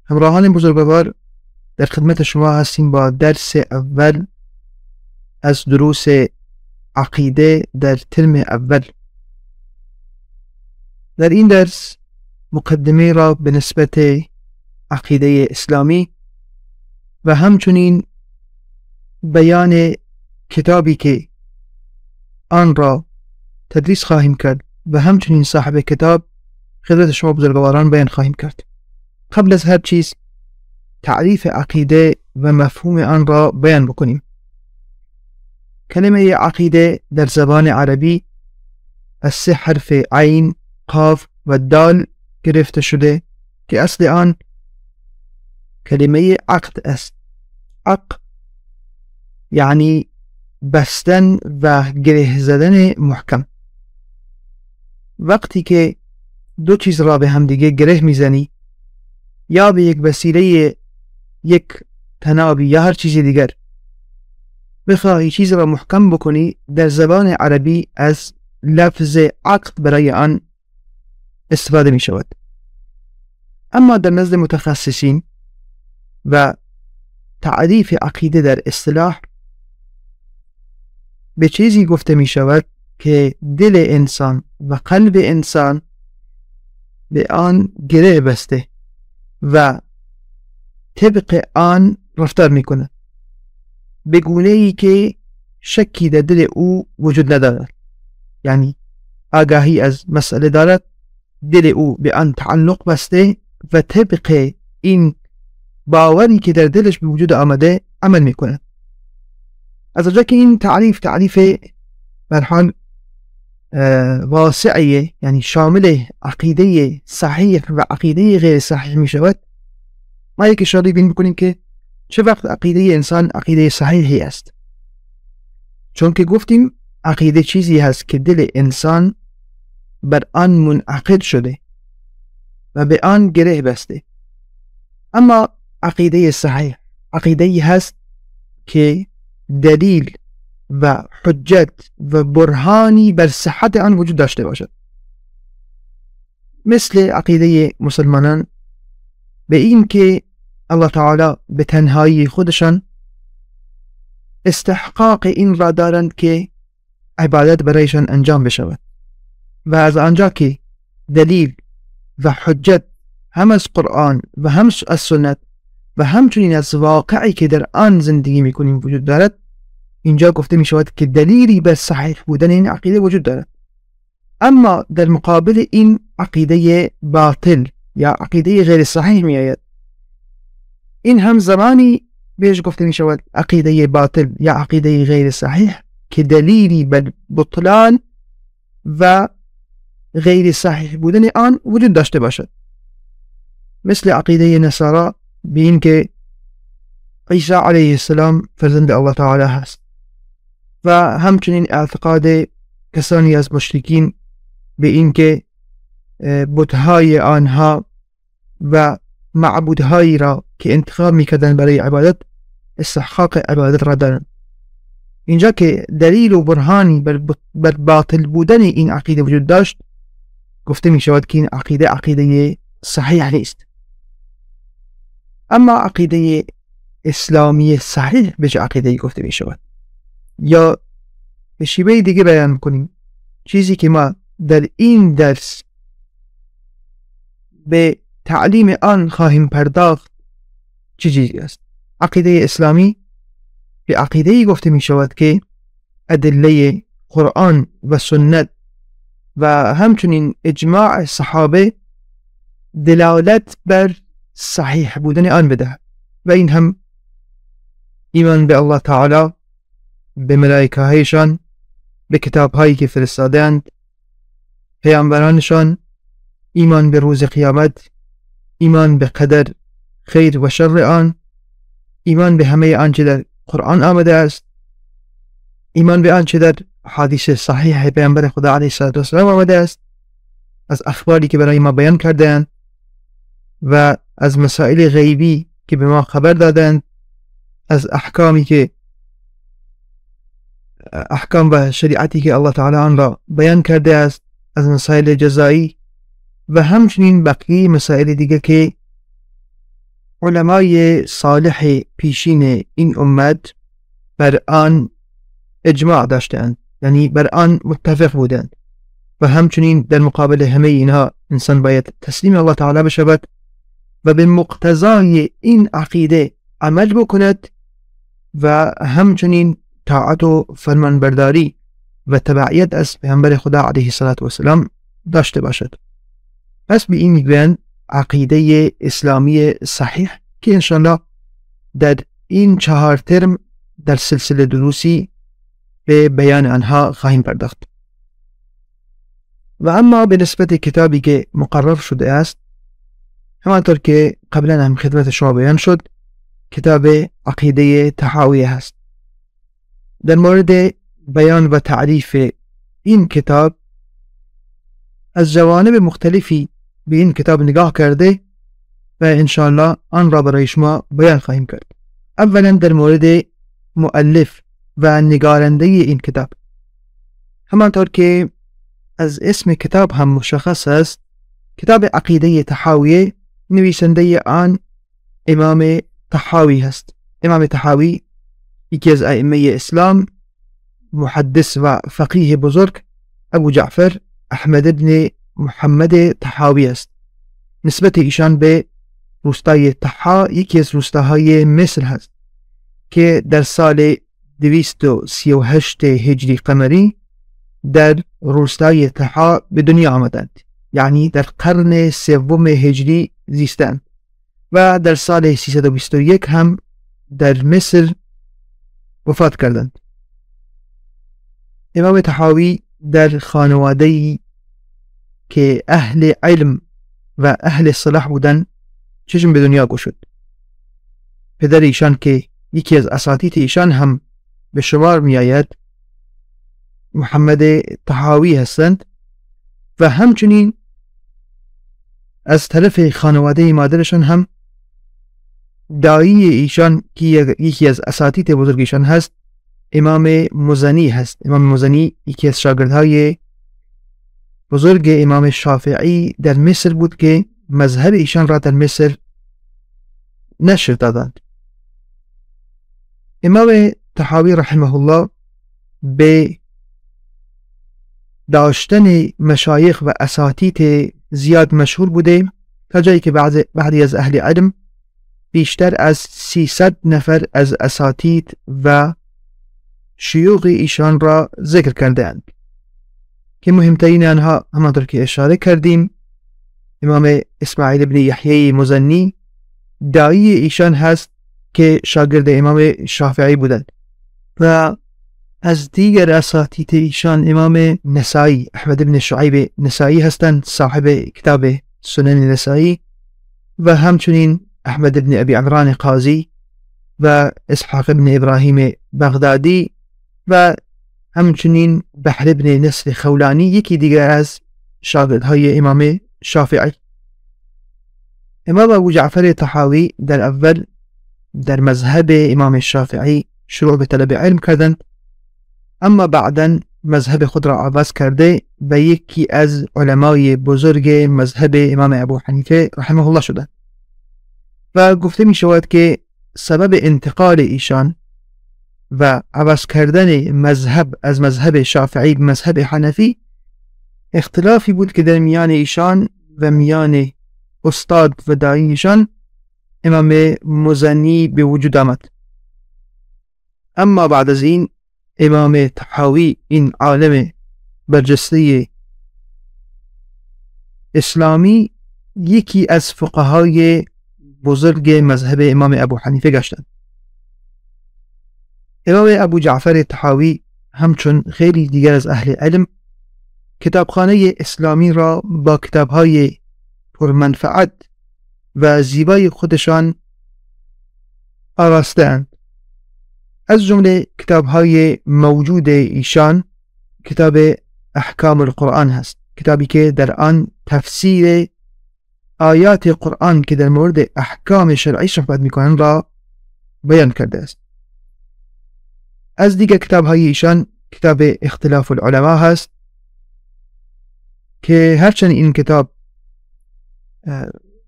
همراهان بزرگوار، در خدمت شما هستیم با درس اول از دروس عقیده در ترم اول. در این درس مقدمه را به نسبت عقیده اسلامی و همچنین بیان کتابی که آن را تدریس خواهیم کرد و همچنین صاحب کتاب خدمت شما بزرگواران بیان خواهیم کرد. قبل از هر چیز تعریف عقیده و مفهوم آن را بیان بکنیم. کلمه عقیده در زبان عربی از سه حرف عین، قاف و دال گرفته شده که اصل آن کلمه عقد است. عقد یعنی بستن و گره زدن محکم. وقتی که دو چیز را به هم دیگه گره میزنی یا به یک وسیله یک تنابی یا هر چیز دیگر بخواهی چیز را محکم بکنی، در زبان عربی از لفظ عقد برای آن استفاده می شود. اما در نزد متخصصین و تعریف عقیده در اصطلاح به چیزی گفته می شود که دل انسان و قلب انسان به آن گره بسته و طبق آن رفتار می کند، به گونه ای که شکی در دل او وجود ندارد. یعنی آگاهی از مسئله دارد، دل او به آن تعلق بسته و طبق این باوری که در دلش به وجود آمده عمل می کند. از آنجا که این تعریف برحال واسعه، یعنی شامل عقیده صحیح و عقیده غیر صحیح می شود، ما یک اشاره بین بکنیم که چه وقت عقیده انسان عقیده صحیحی است. چون که گفتیم عقیده چیزی هست که دل انسان بر آن منعقد شده و به آن گره بسته. اما عقیده صحیح عقیده‌ای هست که دلیل و حجت و برهانی بر صحت آن وجود داشته باشد. مثل عقیده مسلمانان به این که الله تعالی به تنهایی خودشان استحقاق این را دارند که عبادت برایشان انجام بشود و از آنجا که دلیل و حجت هم از قرآن و هم از سنت و همچنین از واقعی که در آن زندگی میکنیم وجود دارد، اینجا گفته می شود که دلیلی بر صحیح بودن این عقیده وجود دارد. اما در مقابل این عقیده باطل یا عقیده غیر صحیح می آید. این هم زمانی بهش گفته می شود عقیده باطل یا عقیده غیر صحیح که دلیلی بر بطلان و غیر صحیح بودن آن وجود داشته باشد. مثل عقیده نصارا به این که عیسی علیه السلام فرزند الله تعالی هست و همچنین اعتقاد کسانی از مشرکین به این که بت‌های آنها و معبودهایی را که انتخاب میکردن برای عبادت استحقاق عبادت را دارند. اینجا که دلیل و برهانی بر باطل بودن این عقیده وجود داشت، گفته می شود که این عقیده صحیح نیست. اما عقیده اسلامی صحیح به چه عقیده گفته می شود؟ یا به شیوه دیگه بیان کنیم، چیزی که ما در این درس به تعلیم آن خواهیم پرداخت چه چیزی است؟ عقیده اسلامی به عقیده گفته می شود که ادله قرآن و سنت و همچنین اجماع صحابه دلالت بر صحیح بودن آن بده و این هم ایمان به الله تعالی، به ملائکه هایشان، به کتاب هایی که فرستادند، پیامبرانشان، ایمان به روز قیامت، ایمان به قدر خیر و شر آن، ایمان به همه آنچه در قرآن آمده است، ایمان به آنچه در حدیث صحیح پیامبر خدا علیه السلام آمده است، از اخباری که برای ما بیان کردند و از مسائل غیبی که به ما خبر دادند، از احکامی که احکام و شریعتی که الله تعالی آن را بیان کرده است، از مسائل جزایی و همچنین بقیه مسائل دیگه که علمای صالح پیشین این امت بر آن اجماع داشتند، یعنی بر آن متفق بودند و همچنین در مقابل همه اینها انسان باید تسلیم الله تعالی بشود و به مقتضای این عقیده عمل بکند و همچنین طاعت و فرمانبرداری و تبعیت از پیامبر خدا علیه الصلاة و السلام داشته باشد. پس به این میگویند عقیده اسلامی صحیح که انشاءالله در این 4 ترم در سلسله دروسی به بیان آنها خواهیم پرداخت. و اما به نسبت کتابی که مقرر شده است، همانطور که قبلا هم خدمت شما بیان شد، کتاب عقیده طحاویه هست. در مورد بیان و تعریف این کتاب از جوانب مختلفی به این کتاب نگاه کرده و انشاءالله آن را برای شما بیان خواهیم کرد. اولا در مورد مؤلف و نگارنده این کتاب، همانطور که از اسم کتاب هم مشخص است، کتاب عقیده طحاویه نویسنده آن امام طحاوی هست. امام طحاوی یکی از ائمه اسلام، محدث و فقیه بزرگ، ابو جعفر احمد بن محمد طحاوی است. نسبت ایشان به روستای طحا یکی از روستاهای مصر هست که در سال 238 هجری قمری در روستای طحا به دنیا آمدند، یعنی در قرن 3 هجری زیستند و در سال 321 هم در مصر وفات کردند. امام طحاوی در خانواده‌ای که اهل علم و اهل صلاح بودند چشم به دنیا گشود. پدر ایشان که یکی از اساتید ایشان هم به شمار می آید محمد طحاوی هستند و همچنین از طرف خانواده مادرشان هم دایی ایشان که یکی از اساتید بزرگ ایشان هست امام مزنی هست. امام مزنی یکی از شاگردهای بزرگ امام شافعی در مصر بود که مذهب ایشان را در مصر نشر دادند. امام طحاوی رحمه الله به داشتن مشایخ و اساتید زیاد مشهور بوده، تا جایی که بعضی از اهل علم بیشتر از 300 نفر از اساتید و شیوخ ایشان را ذکر کردند که مهمترین آنها همانطور که اشاره کردیم امام اسماعیل بن یحیی مزنی دایی ایشان هست که شاگرد امام شافعی بودند و از دیگر اساتید ایشان امام نسائی احمد بن شعیب نسائی هستند، صاحب کتاب سنن نسائی، و همچنین احمد بن ابی عمران قاضی و اسحاق بن ابراهیم بغدادی و همچنین بحر بن نصر خولانی، یکی دیگر از شاگردهای امام شافعی. امام ابو جعفر طحاوی در اول در مذهب امام شافعی شروع به طلب علم کردند، اما بعداً مذهب خود را عوض کرده و یکی از علمای بزرگ مذهب امام ابو حنیفه رحمه الله شدند و گفته می شود که سبب انتقال ایشان و عوض کردن مذهب از مذهب شافعی به مذهب حنفی اختلافی بود که در میان ایشان و میان استاد و دایی ایشان امام مزنی به وجود آمد. اما بعد از این امام طحاوی، این عالم برجسته اسلامی، یکی از فقهای بزرگ مذهب امام ابو حنیفه گشتند. امام ابو جعفر طحاوی همچون خیلی دیگر از اهل علم کتابخانه اسلامی را با کتابهای پرمنفعت و زیبای خودشان آراسته‌اند. از جمله کتابهای موجود ایشان کتاب احکام القرآن هست، کتابی که در آن تفسیر آیات قرآن که در مورد احکام شرعی صحبت می‌کنند را بیان کرده است. از دیگر کتابهای ایشان کتاب اختلاف العلماء هست که هرچند این کتاب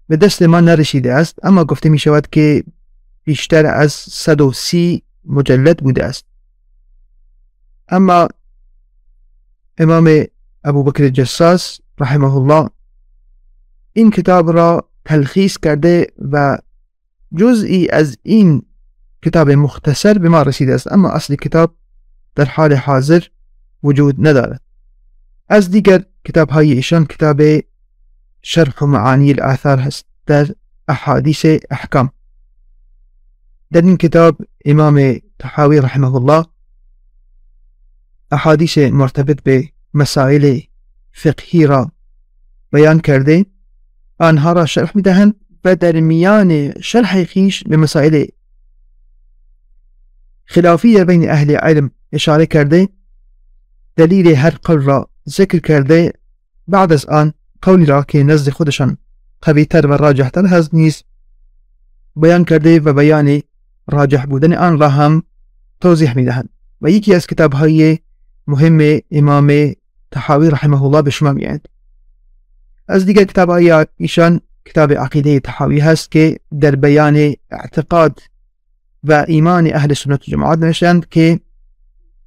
به دست ما نرسیده است، اما گفته می شود که بیشتر از 130 مجلد بوده است. اما امام ابوبکر جساس رحمه الله این کتاب را تلخیص کرده و جزئی از این کتاب مختصر به ما رسیده است، اما اصل کتاب در حال حاضر وجود ندارد. از دیگر کتاب های ایشان کتاب شرح معانی الآثار هست در احادیث احکام. در این کتاب امام طحاوی رحمه الله احادیث مرتبط به مسائل فقهی را بیان کرده، آنها را شرح می دهند و در میان شرح خیش به مسائل خلافی در بین اهل علم اشاره کرده، دلیل هر قول را ذکر کرده، بعد از آن قولی را که نزد خودشان قوی‌تر و راجح‌تر هست نیز بیان کرده و بیان راجح بودن آن را هم توضیح می دهند و یکی از کتاب های مهم امام طحاوی رحمه الله به شما می آید. از دیگر کتاب های ایشان کتاب عقیده طحاوی هست که در بیان اعتقاد و ایمان اهل سنت و جماعت نوشتند که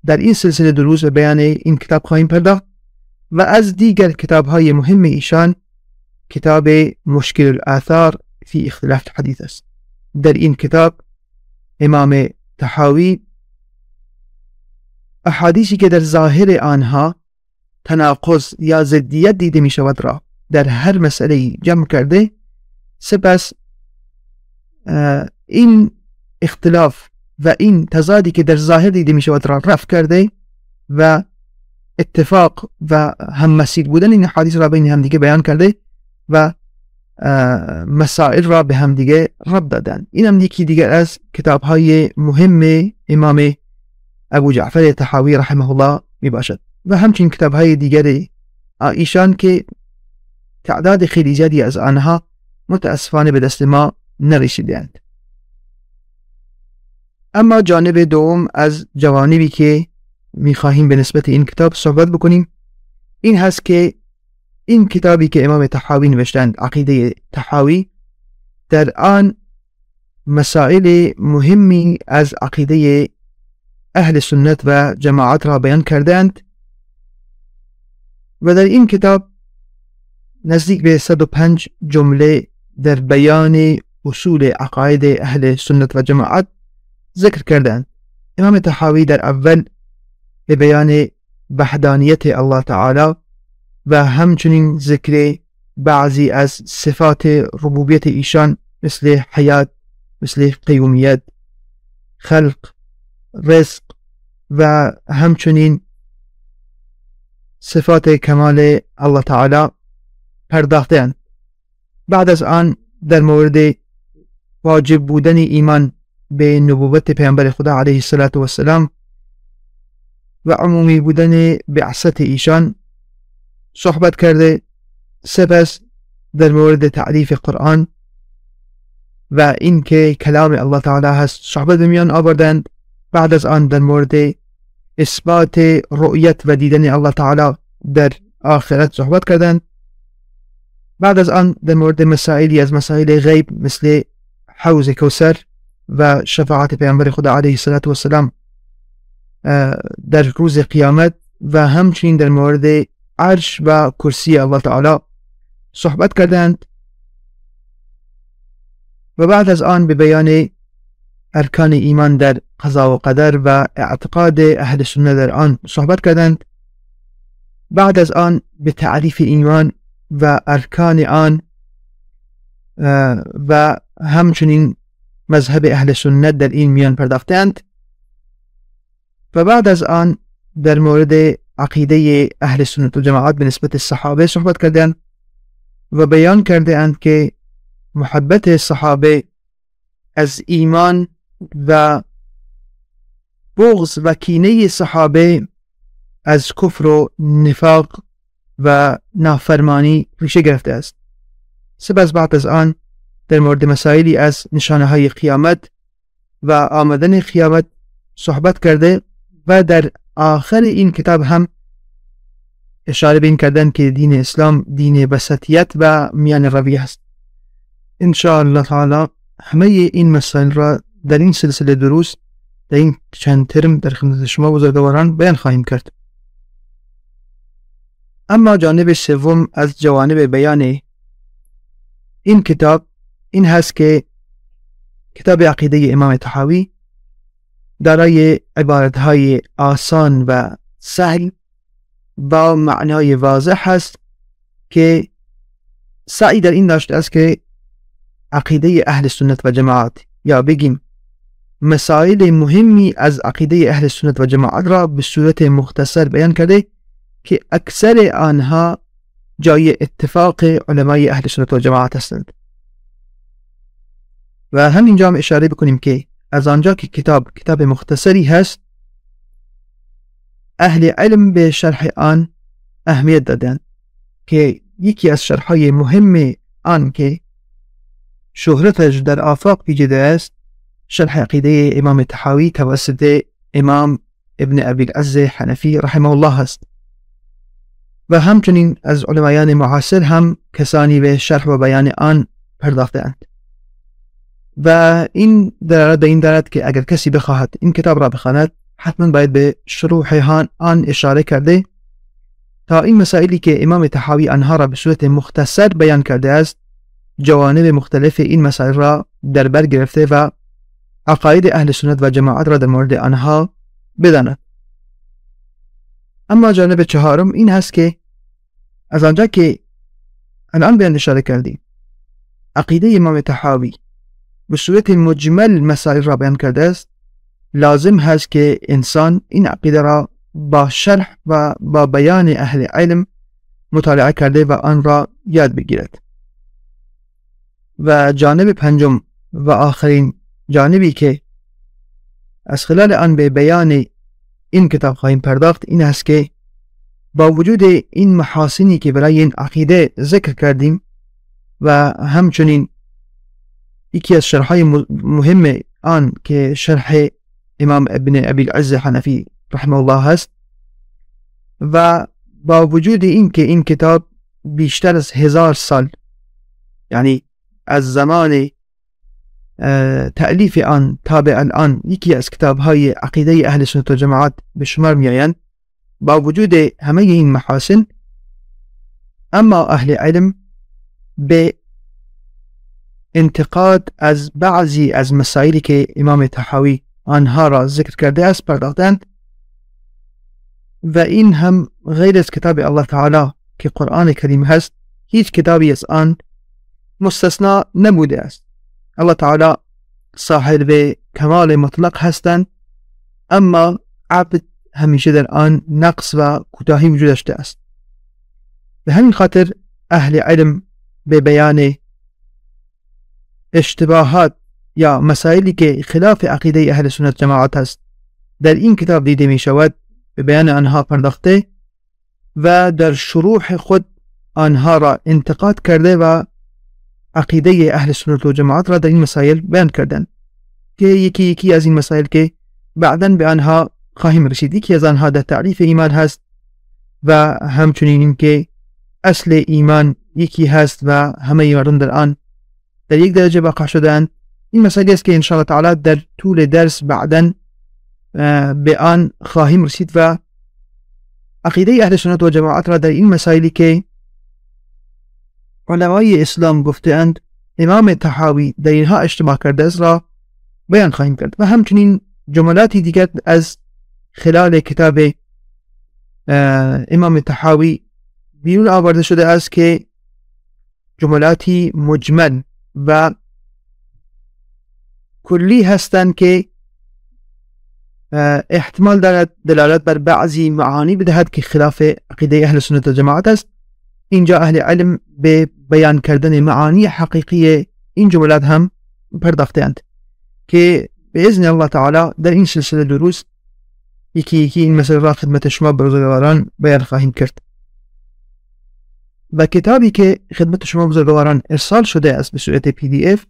در این سلسله دروس به بیان این کتاب خواهیم پرداخت. و از دیگر کتاب های مهم ایشان کتاب مشکل الآثار فی اختلاف الحدیث است. در این کتاب امام طحاوی احادیثی که در ظاهر آنها تناقض یا ضدیت دیده می شود را در هر مسئله جمع کرده، سپس این اختلاف و این تضادی که در ظاهر دیده می شود را رفع کرده و اتفاق و هم‌مسیر بودن این حدیث را بین همدیگه بیان کرده و مسائل را به همدیگه ربط دادن. این هم یکی دیگر از کتاب های مهم امام ابو جعفر طحاوی رحمه الله می باشد و همچنین کتاب های دیگر ایشان که تعداد خیلی زیادی از آنها متاسفانه به دست ما نرسیدند. اما جانب دوم از جوانبی که میخواهیم به نسبت این کتاب صحبت بکنیم این هست که این کتابی که امام طحاوی نوشتند، عقیده طحاوی، در آن مسائل مهمی از عقیده اهل سنت و جماعت را بیان کردند و در این کتاب نزدیک به 105 جمله در بیان اصول عقاید اهل سنت و جماعت ذکر کردند. امام طحاوی در اول به بیان وحدانیت الله تعالی و همچنین ذکر بعضی از صفات ربوبیت ایشان مثل حیات، مثل قیومیت، خلق، رزق و همچنین صفات کمال الله تعالی پرداختند. بعد از آن در مورد واجب بودن ایمان به نبوت پیامبر خدا علیه السلام و عمومی بودن بعثت ایشان صحبت کرده. سپس در مورد تعریف قرآن و اینکه کلام الله تعالی هست صحبت میان آوردند. بعد از آن در مورد اثبات رؤیت و دیدن الله تعالی در آخرت صحبت کردند. بعد از آن در مورد مسائلی از مسائل غیب مثل حوض کوثر و شفاعت پیامبر خدا علیه السلام در روز قیامت و همچنین در مورد عرش و کرسی الله تعالی صحبت کردند و بعد از آن به بیان ارکان ایمان در قضا و قدر و اعتقاد اهل سنت در آن صحبت کردند. بعد از آن به تعریف ایمان و ارکان آن و همچنین مذهب اهل سنت در این میان پرداختند و بعد از آن در مورد عقیده اهل سنت و جماعت به نسبت صحابه صحبت کردند و بیان کرده اند که محبت صحابه از ایمان و بغض و کینه صحابه از کفر و نفاق و نافرمانی ریشه گرفته است. سپس بعد از آن در مورد مسائلی از نشانه های قیامت و آمدن قیامت صحبت کرده و در آخر این کتاب هم اشاره به این کردن که دین اسلام دین وسطیت و میان روی است ان شاء الله تعالی همه این مسائل را در این سلسله دروس در این چند ترم در خدمت شما بزرگواران بیان خواهیم کرد. اما جانب سوم از جوانب بیان این کتاب این هست که کتاب عقیده امام طحاوی دارای عبارتهای آسان و سهل با معنای واضح هست که سعی در این داشته است که عقیده اهل سنت و جماعت یا بگیم مسائل مهمی از عقیده اهل سنت و جماعت را به صورت مختصر بیان کرده که اکثر آنها جای اتفاق علمای اهل سنت و جماعت هستند. و همینجا هم اشاره بکنیم که از آنجا که کتاب مختصری هست، اهل علم به شرح آن اهمیت دادند که یکی از شرحهای مهم آن که شهرتش در آفاق پیچیده است شرح عقیده امام طحاوی توسط امام ابن ابی العز حنفی رحمه الله است و همچنین از علمایان معاصر هم کسانی به شرح و بیان آن پرداختند و این دلالت به این دارد که اگر کسی بخواهد این کتاب را بخواند حتما باید به شروح آن اشاره کرده تا این مسائلی که امام طحاوی آنها را به صورت مختصر بیان کرده است جوانب مختلف این مسائل را در بر گرفته و عقاید اهل سنت و جماعت را در مورد آنها بداند. اما جانب چهارم این هست که از آنجا که الان بیان اشاره کردیم عقیده امام طحاوی به صورت مجمل مسائل را بیان کرده است، لازم هست که انسان این عقیده را با شرح و با بیان اهل علم مطالعه کرده و آن را یاد بگیرد. و جانب پنجم و آخرین جانبی که از خلال آن به بیان این کتاب خواهیم پرداخت این است که با وجود این محاسنی که برای این عقیده ذکر کردیم و همچنین یکی از شرحهای مهم آن که شرح امام ابن ابی العز حنفی رحمه الله هست و با وجود این که این کتاب بیشتر از 1000 سال یعنی از زمان تألیف آن تا به الان یکی از کتاب‌های عقیده اهل سنت و جماعت به شمار می‌آیند، با وجود همه این محاسن اما اهل علم به انتقاد از بعضی از مسائلی که امام طحاوی آنها را ذکر کرده است پرداختند و این هم غیر از کتاب الله تعالی که قرآن کریم هست هیچ کتابی از آن مستثنا نبوده است. الله تعالی صاحب کمال مطلق هستند اما عبد همیشه در آن نقص و کوتاهی وجود داشته است. به همین خاطر اهل علم به بیان اشتباهات یا مسائلی که خلاف عقیده اهل سنت جماعت است در این کتاب دیده می شود به بیان آنها پرداخته و در شروح خود آنها را انتقاد کرده و عقیده اهل سنت و جماعت را در این مسائل بیان کردند که یکی از این مسائل که بعداً به آنها خواهیم رسید. یکی از آنها در تعریف ایمان هست و همچنین این که اصل ایمان یکی هست و همه مردم در آن در یک درجه واقع شدند. این مسئله است که ان شاء الله تعالی در طول درس بعداً به آن خواهیم رسید و عقیده اهل سنت و جماعت را در این مسائلی که علمای اسلام گفته‌اند امام طحاوی در اینها اشتباه کرده است را بیان خواهیم کرد و همچنین جملاتی دیگر از خلال کتاب امام طحاوی بیرون آورده شده است که جملاتی مجمل و کلی هستند که احتمال دارد دلالت بر بعضی معانی بدهد که خلاف عقیده اهل سنت و جماعت است. اینجا اهل علم به بیان کردن معانی حقیقی این جملات هم پرداختند که به اذن الله تعالی در این سلسله دروس یکی این مسئله را خدمت شما بزرگواران بیان خواهیم کرد. و کتابی که خدمت شما بزرگواران ارسال شده است به صورت PDF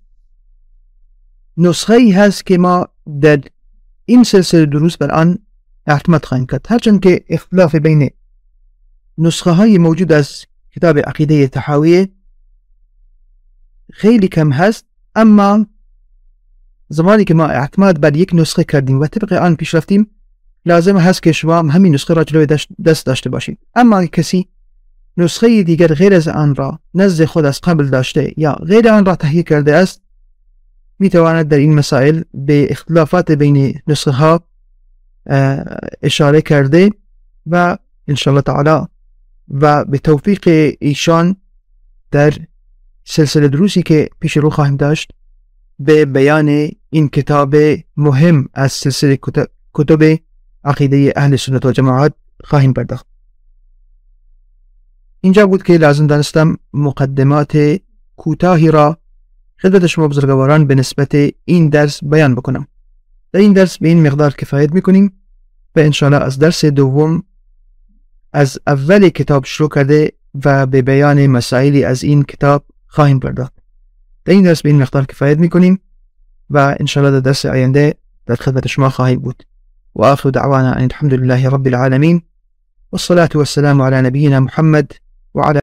نسخه ای هست که ما در این سلسله دروس بر آن اعتماد خواهیم کرد، هرچند که اختلاف بین نسخه های موجود از کتاب عقیده طحاوی خیلی کم هست، اما زمانی که ما اعتماد بر یک نسخه کردیم و طبق آن پیش رفتیم لازم هست که شما همین نسخه را جلوی دست داشته باشید. اما کسی نسخه دیگر غیر از آن را نزد خود از قبل داشته یا غیر آن را تهیه کرده است، می تواند در این مسائل به اختلافات بین نسخه ها اشاره کرده و انشاءالله تعالی و به توفیق ایشان در سلسله دروسی که پیش رو خواهیم داشت به بیان این کتاب مهم از سلسله کتب عقیده اهل سنت و جماعت خواهیم پرداخت. اینجا بود که لازم دانستم مقدمات کوتاهی را خدمت شما بزرگواران به نسبت این درس بیان بکنم. در این درس به این مقدار کفایت میکنیم و انشاءالله از درس دوم از اول کتاب شروع کرده و به بیان مسائلی از این کتاب خواهیم پرداخت. در این درس به این مقدار کفایت میکنیم و انشاءالله در درس آینده در خدمت شما خواهیم بود. و آخر دعوانا ان الحمد لله رب العالمین والصلاة والسلام على نبينا محمد وعلى